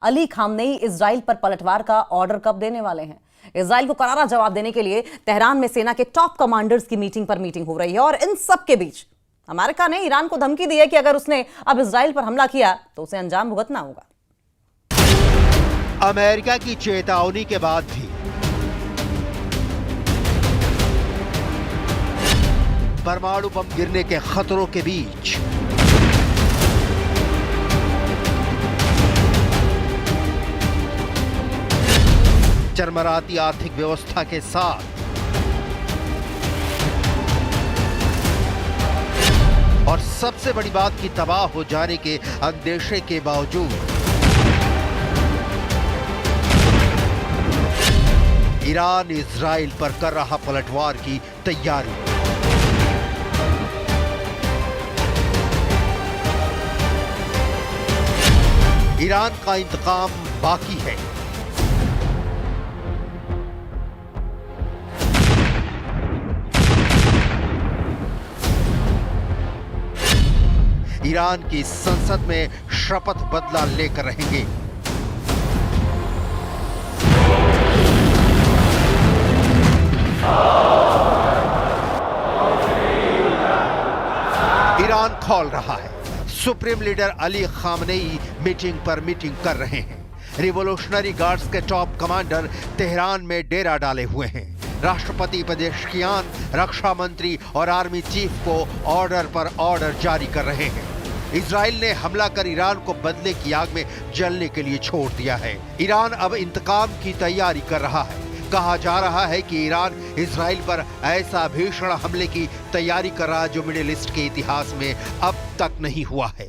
Ali Khamenei Israel पर पलटवार का ऑर्डर कब देने वाले हैं? इजराइल को करारा जवाब देने के लिए तेहरान में सेना के टॉप कमांडर्स की मीटिंग हो रही है और इन सब के बीच अमेरिका ने ईरान को धमकी दी है कि अगर उसने अब इजराइल पर हमला किया तो उसे अंजाम भुगतना होगा। अमेरिका की चेतावनी के बाद भी परमाणु बम गिरने के खतरों के बीच चरमराती आर्थिक व्यवस्था के साथ और सबसे बड़ी बात की तबाह हो जाने के अंदेशे के बावजूद ईरान इजराइल पर कर रहा पलटवार की तैयारी। ईरान का इंतकाम बाकी है। ईरान की संसद में शपथ बदला लेकर रहेंगे। ईरान खोल रहा है। Supreme leader Ali Khamenei meeting पर मीटिंग कर रहे हैं। रिवोल्यूशनरी गार्ड्स के टॉप कमांडर तेहरान में डेरा डाले हुए हैं। राष्ट्रपति पेजेश्कियान, रक्षा मंत्री और आर्मी चीफ को ऑर्डर पर ऑर्डर जारी कर रहे हैं। इजराइल ने हमला कर ईरान को बदले की आग में जलने के लिए छोड़ दिया है। ईरान अब इंतकाम की तैयारी कर रहा है। कहा जा रहा है कि ईरान इजराइल पर ऐसा भीषण हमले की तैयारी कर रहा है जो मिडिल ईस्ट के इतिहास में अब तक नहीं हुआ है।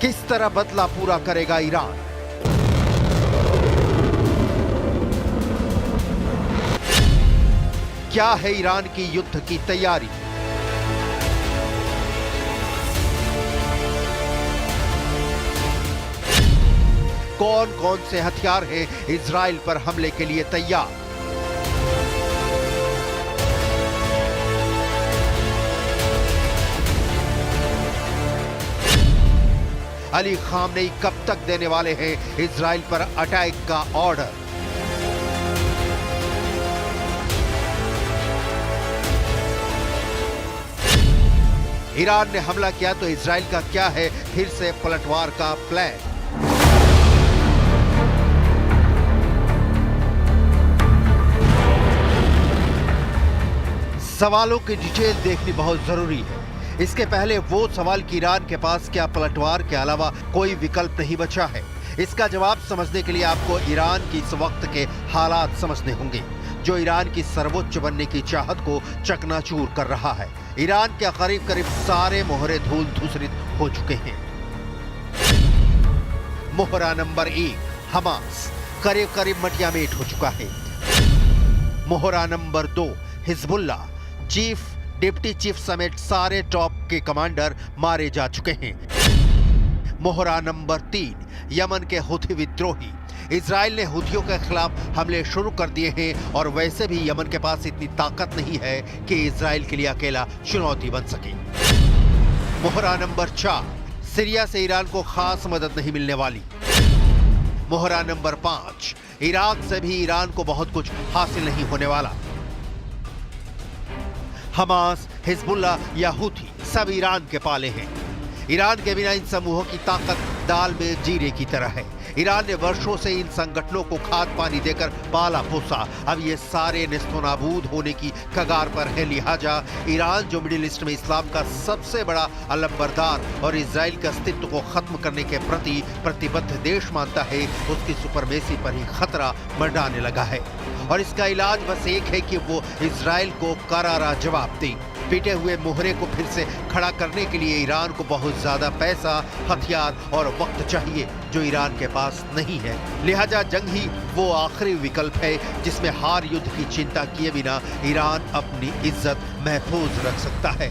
किस तरह बदला पूरा करेगा ईरान? क्या है ईरान की युद्ध की तैयारी? कौन कौन से हथियार हैं इजराइल पर हमले के लिए तैयार? अली खामनेई कब तक देने वाले हैं इजराइल पर अटैक का ऑर्डर? ईरान ने हमला किया तो इजराइल का क्या है फिर से पलटवार का प्लान? सवालों की डिटेल देखनी बहुत जरूरी है। इसके पहले वो सवाल कि ईरान के पास क्या पलटवार के अलावा कोई विकल्प नहीं बचा है। इसका जवाब समझने के लिए आपको ईरान की इस वक्त के हालात समझने होंगे जो ईरान की सर्वोच्च बनने की चाहत को चकनाचूर कर रहा है। ईरान के करीब करीब सारे मोहरे धूल धूसरित हो चुके हैं। मोहरा नंबर 1 हमास करीब करीब मटियामेट हो चुका है। मोहरा नंबर 2 हिजबुल्लाह, चीफ, डिप्टी चीफ समेत सारे टॉप के कमांडर मारे जा चुके हैं। मोहरा नंबर 3 यमन के हुथी विद्रोही। इजराइल ने हुथियों के खिलाफ हमले शुरू कर दिए हैं और वैसे भी यमन के पास इतनी ताकत नहीं है कि इजराइल के लिए अकेला चुनौती बन सके। मोहरा नंबर 4 सीरिया से ईरान को खास मदद नहीं मिलने वाली। मोहरा नंबर 5 इराक से भी ईरान को बहुत कुछ हासिल नहीं होने वाला। हमास, हिजबुल्लाह या हुथी सब ईरान के पाले हैं। ईरान के बिना इन समूहों की ताकत दाल में जीरे की तरह है। ईरान ने वर्षों से इन संगठनों को खाद पानी देकर पाला पोसा। अब ये सारे नेस्तनाबूद होने की कगार पर है। लिहाजा ईरान जो मिडिल ईस्ट में इस्लाम का सबसे बड़ा अलंबरदार और इजराइल के अस्तित्व को खत्म करने के प्रति प्रतिबद्ध देश मानता है, उसकी सुपरमेसी पर ही खतरा मंडराने लगा है। और इसका इलाज बस एक है कि वो इजराइल को करारा जवाब दे। पिटे हुए मोहरे को फिर से खड़ा करने के लिए ईरान को बहुत ज्यादा पैसा, हथियार और वक्त चाहिए जो ईरान के पास नहीं है। लिहाजा जंग ही वो आखिरी विकल्प है जिसमें हार युद्ध की चिंता किए बिना ईरान अपनी इज्जत महफूज रख सकता है।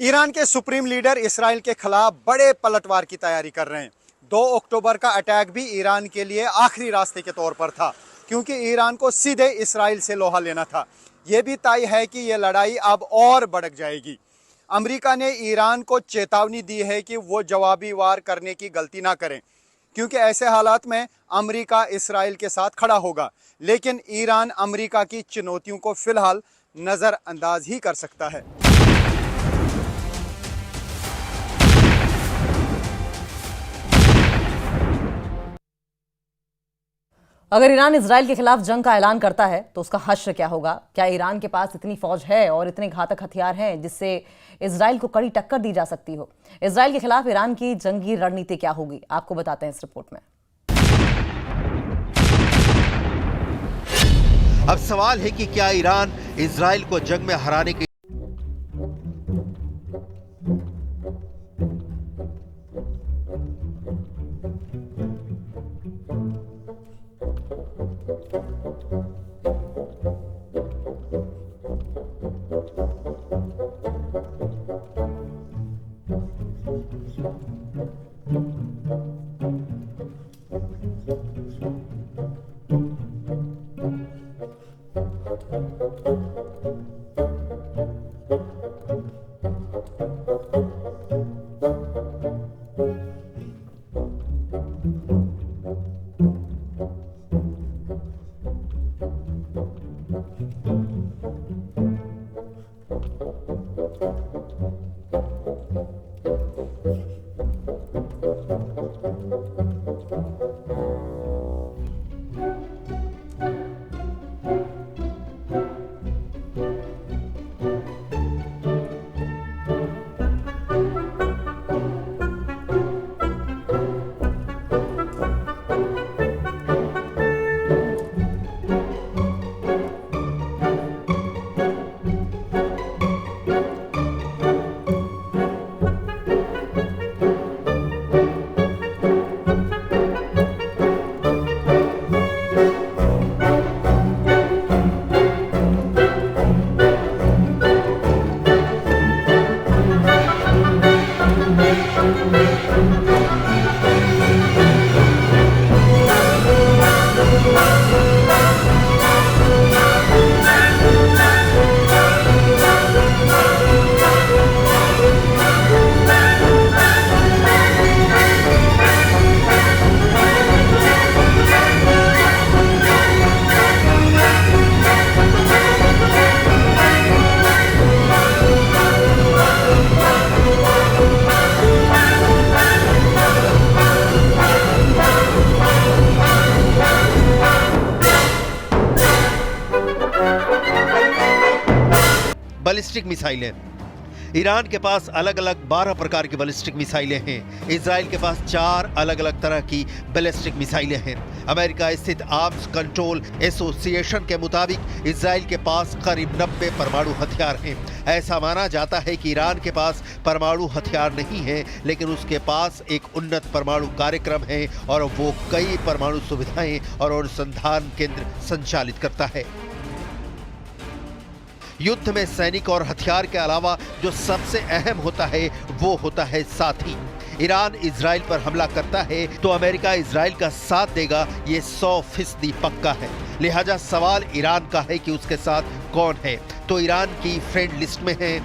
ईरान के सुप्रीम लीडर इसराइल के खिलाफ बड़े पलटवार की तैयारी कर रहे हैं। 2 अक्टूबर का अटैक भी ईरान के लिए आखिरी रास्ते के तौर पर था, क्योंकि ईरान को सीधे इसराइल से लोहा लेना था। यह भी तय है कि यह लड़ाई अब और भड़क जाएगी। अमेरिका ने ईरान को चेतावनी दी है कि वो जवाबी वार करने की गलती ना करें, क्योंकि ऐसे हालात में अमेरिका इसराइल के साथ खड़ा होगा, लेकिन ईरान अमेरिका की चुनौतियों को फिलहाल नज़रअंदाज ही कर सकता है। अगर ईरान इजराइल के खिलाफ जंग का ऐलान करता है तो उसका हश्र क्या होगा? क्या ईरान के पास इतनी फौज है और इतने घातक हथियार हैं जिससे इजराइल को कड़ी टक्कर दी जा सकती हो? इजराइल के खिलाफ ईरान की जंगी रणनीति क्या होगी? आपको बताते हैं इस रिपोर्ट में। अब सवाल है कि क्या ईरान इजराइल को जंग में हराने के बैलिस्टिक मिसाइलें। ईरान के पास अलग अलग 12 प्रकार की बैलिस्टिक मिसाइलें हैं। इजराइल के पास 4 अलग अलग तरह की बैलिस्टिक मिसाइलें हैं। अमेरिका स्थित आर्म्स कंट्रोल एसोसिएशन के मुताबिक इजराइल के पास करीब 90 परमाणु हथियार हैं। ऐसा माना जाता है कि ईरान के पास परमाणु हथियार नहीं है, लेकिन उसके पास एक उन्नत परमाणु कार्यक्रम है और वो कई परमाणु सुविधाएं और अनुसंधान केंद्र संचालित करता है। युद्ध में सैनिक और हथियार के अलावा जो सबसे अहम होता है वो होता है साथी। ईरान इजराइल पर हमला करता है तो अमेरिका इजराइल का साथ देगा, ये 100% पक्का है। लिहाजा सवाल ईरान का है कि उसके साथ कौन है। तो ईरान की फ्रेंड लिस्ट में है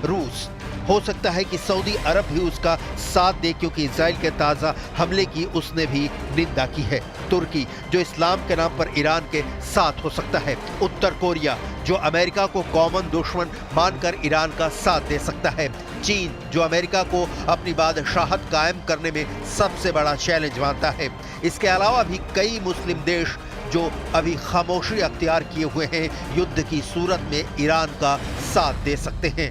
रूस। हो सकता है कि सऊदी अरब भी उसका साथ दे, क्योंकि इजराइल के ताज़ा हमले की उसने भी निंदा की है। तुर्की, जो इस्लाम के नाम पर ईरान के साथ हो सकता है। उत्तर कोरिया, जो अमेरिका को कॉमन दुश्मन मानकर ईरान का साथ दे सकता है। चीन, जो अमेरिका को अपनी बादशाहत कायम करने में सबसे बड़ा चैलेंज मानता है। इसके अलावा भी कई मुस्लिम देश जो अभी खामोशी अख्तियार किए हुए हैं, युद्ध की सूरत में ईरान का साथ दे सकते हैं।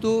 2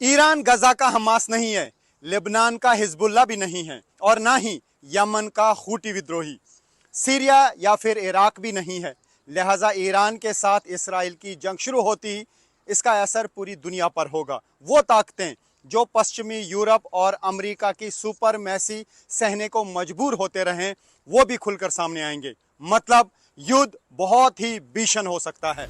ईरान गजा का हमास नहीं है, लेबनान का हिजबुल्ला भी नहीं है और ना ही यमन का हूती विद्रोही, सीरिया या फिर इराक भी नहीं है। लिहाजा ईरान के साथ इसराइल की जंग शुरू होती ही इसका असर पूरी दुनिया पर होगा। वो ताकतें जो पश्चिमी यूरोप और अमेरिका की सुपर मैसी सहने को मजबूर होते रहें, वो भी खुलकर सामने आएंगे। मतलब युद्ध बहुत ही भीषण हो सकता है।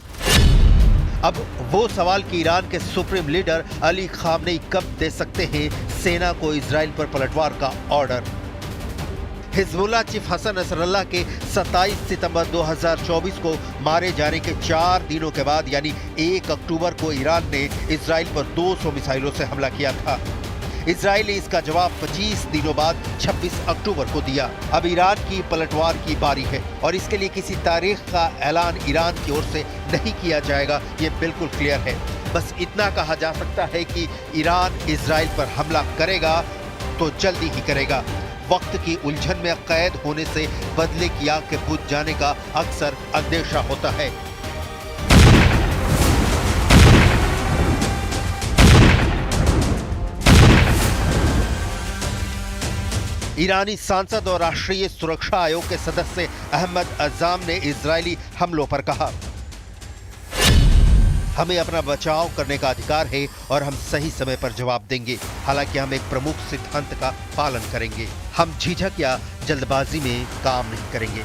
अब वो सवाल कि ईरान के सुप्रीम लीडर अली खामनेई कब दे सकते हैं सेना को इजराइल पर पलटवार का order. Hezbollah chief Hassan Nasrallah के 27 सितंबर 2024 को मारे जाने के 4 दिनों के बाद यानी 1 अक्टूबर को ईरान ने इजराइल पर 200 मिसाइलों से हमला किया था। इजराइल ने इसका जवाब 25 दिनों बाद 26 अक्टूबर को दिया। अब ईरान की पलटवार की बारी है और इसके लिए किसी तारीख का ऐलान ईरान की ओर से नहीं किया जाएगा, ये बिल्कुल क्लियर है। बस इतना कहा जा सकता है कि ईरान इजराइल पर हमला करेगा तो जल्दी ही करेगा। वक्त की उलझन में कैद होने से बदले की आग के बुझ जाने का अक्सर अंदेशा होता है। ईरानी सांसद और राष्ट्रीय सुरक्षा आयोग के सदस्य अहमद अज़ाम ने इजरायली हमलों पर कहा, हमें अपना बचाव करने का अधिकार है और हम सही समय पर जवाब देंगे। हालांकि हम एक प्रमुख सिद्धांत का पालन करेंगे। हम झिझक या जल्दबाजी में काम नहीं करेंगे।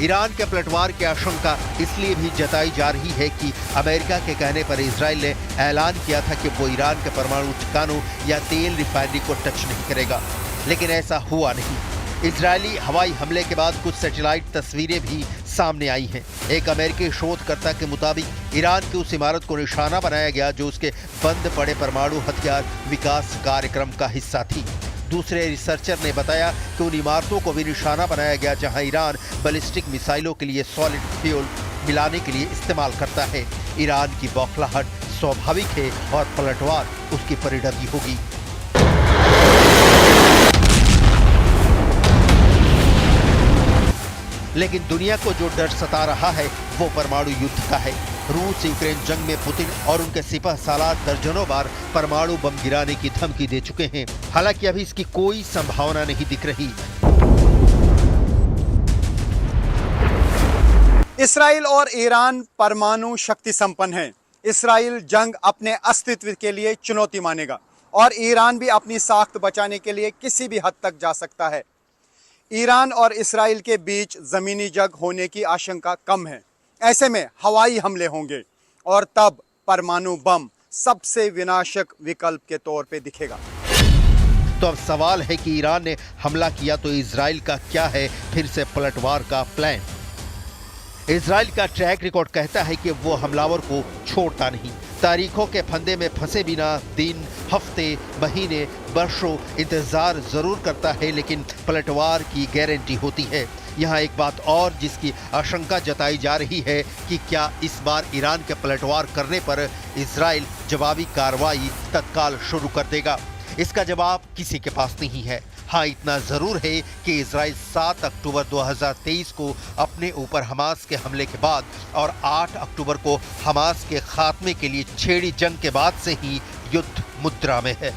ईरान के पलटवार की आशंका इसलिए भी जताई जा रही है कि अमेरिका के कहने पर इजराइल ने ऐलान किया था कि वो ईरान के परमाणु ठिकानों या तेल रिफाइनरी को टच नहीं करेगा, लेकिन ऐसा हुआ नहीं। इजरायली हवाई हमले के बाद कुछ सैटेलाइट तस्वीरें भी सामने आई हैं। एक अमेरिकी शोधकर्ता के मुताबिक ईरान की उस इमारत को निशाना बनाया गया जो उसके बंद पड़े परमाणु हथियार विकास कार्यक्रम का हिस्सा थी। दूसरे रिसर्चर ने बताया कि उन इमारतों को भी निशाना बनाया गया जहां ईरान बैलिस्टिक मिसाइलों के लिए सॉलिड फ्यूल मिलाने के लिए इस्तेमाल करता है। ईरान की बौखलाहट स्वाभाविक है और पलटवार उसकी परिणति होगी। लेकिन दुनिया को जो डर सता रहा है वो परमाणु युद्ध का है। रूस यूक्रेन जंग में पुतिन और उनके सिपह सालार दर्जनों बार परमाणु बम गिराने की धमकी दे चुके हैं। हालांकि अभी इसकी कोई संभावना नहीं दिख रही। इसराइल और ईरान परमाणु शक्ति संपन्न है। इसराइल जंग अपने अस्तित्व के लिए चुनौती मानेगा और ईरान भी अपनी साख्त बचाने के लिए किसी भी हद तक जा सकता है। ईरान और इसराइल के बीच ज़मीनी जंग होने की आशंका कम है। ऐसे में हवाई हमले होंगे और तब परमाणु बम सबसे विनाशक विकल्प के तौर पे दिखेगा। तो अब सवाल है कि ईरान ने हमला किया तो इजराइल का क्या है फिर से पलटवार का प्लान। इजराइल का ट्रैक रिकॉर्ड कहता है कि वो हमलावर को छोड़ता नहीं। तारीखों के फंदे में फंसे बिना दिन, हफ्ते, महीने, वर्षों इंतजार जरूर करता है, लेकिन पलटवार की गारंटी होती है। यहाँ एक बात और जिसकी आशंका जताई जा रही है कि क्या इस बार ईरान के पलटवार करने पर इजराइल जवाबी कार्रवाई तत्काल शुरू कर देगा। इसका जवाब किसी के पास नहीं है। हाँ, इतना जरूर है कि इजराइल 7 अक्टूबर 2023 को अपने ऊपर हमास के हमले के बाद और 8 अक्टूबर को हमास के खात्मे के लिए छेड़ी जंग के बाद से ही युद्ध मुद्रा में है।